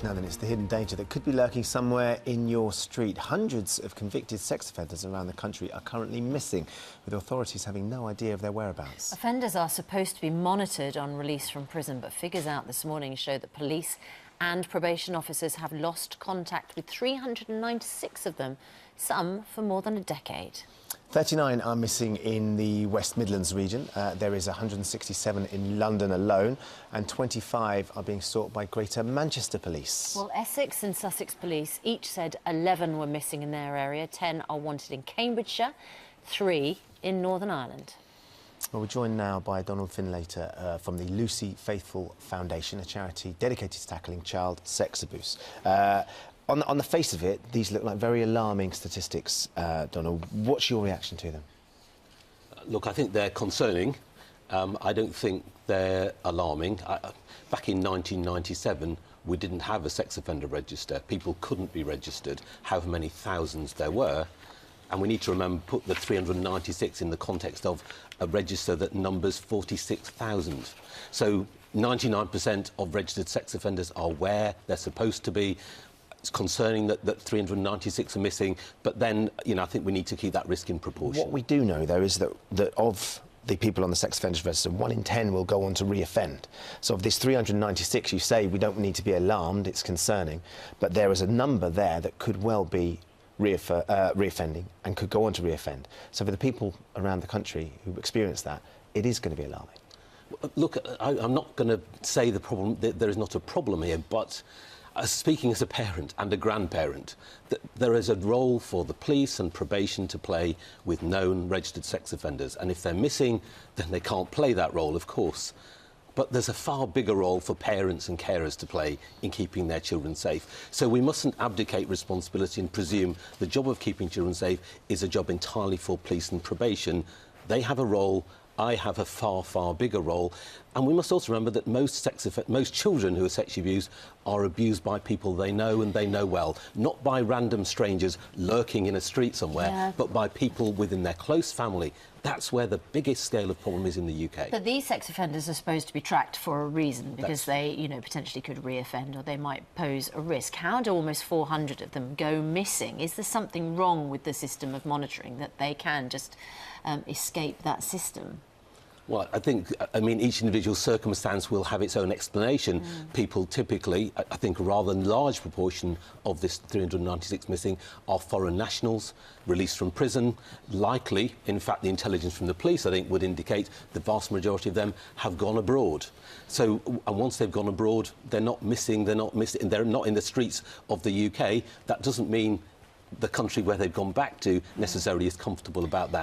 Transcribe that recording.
Now then, it's the hidden danger that could be lurking somewhere in your street. Hundreds of convicted sex offenders around the country are currently missing, with authorities having no idea of their whereabouts. Offenders are supposed to be monitored on release from prison, but figures out this morning show that police and probation officers have lost contact with 396 of them, some for more than a decade. 39 are missing in the West Midlands region. There is 167 in London alone, and 25 are being sought by Greater Manchester Police. Well, Essex and Sussex Police each said 11 were missing in their area. 10 are wanted in Cambridgeshire, 3 in Northern Ireland. Well, we're joined now by Donald Finlater from the Lucy Faithful Foundation, a charity dedicated to tackling child sex abuse. On the face of it, these look like very alarming statistics, Donald. What's your reaction to them? Look, I think they're concerning. I don't think they're alarming. Back in 1997, we didn't have a sex offender register. People couldn't be registered, however many thousands there were. And we need to remember, put the 396 in the context of a register that numbers 46,000. So 99% of registered sex offenders are where they're supposed to be. It's concerning that 396 are missing, but then, you know, I think we need to keep that risk in proportion. What we do know, though, is that of the people on the sex offenders register, 1 in 10 will go on to re-offend. So of this 396, you say we don't need to be alarmed, it's concerning, but there is a number there that could well be re-offending and could go on to re-offend. So for the people around the country who experience that, it is going to be alarming. Look, I'm not going to say that there is not a problem here, but speaking as a parent and a grandparent, there is a role for the police and probation to play with known registered sex offenders. And if they're missing, then they can't play that role, of course. But there's a far bigger role for parents and carers to play in keeping their children safe. So we mustn't abdicate responsibility and presume the job of keeping children safe is a job entirely for police and probation. They have a role. I have a far, far bigger role. And we must also remember that most children who are sexually abused are abused by people they know and they know well, not by random strangers lurking in a street somewhere, but by people within their close family. That's where the biggest scale of problem is in the UK. But these sex offenders are supposed to be tracked for a reason, because they, you know, potentially could re-offend or they might pose a risk. How do almost 400 of them go missing? Is there something wrong with the system of monitoring that they can just escape that system? Well, I mean, each individual circumstance will have its own explanation. People typically, I think a rather large proportion of this 396 missing are foreign nationals released from prison. Likely, in fact, the intelligence from the police, I think, would indicate the vast majority of them have gone abroad. So, and once they've gone abroad, they're not missing, they're not in the streets of the UK. That doesn't mean the country where they've gone back to necessarily is comfortable about that.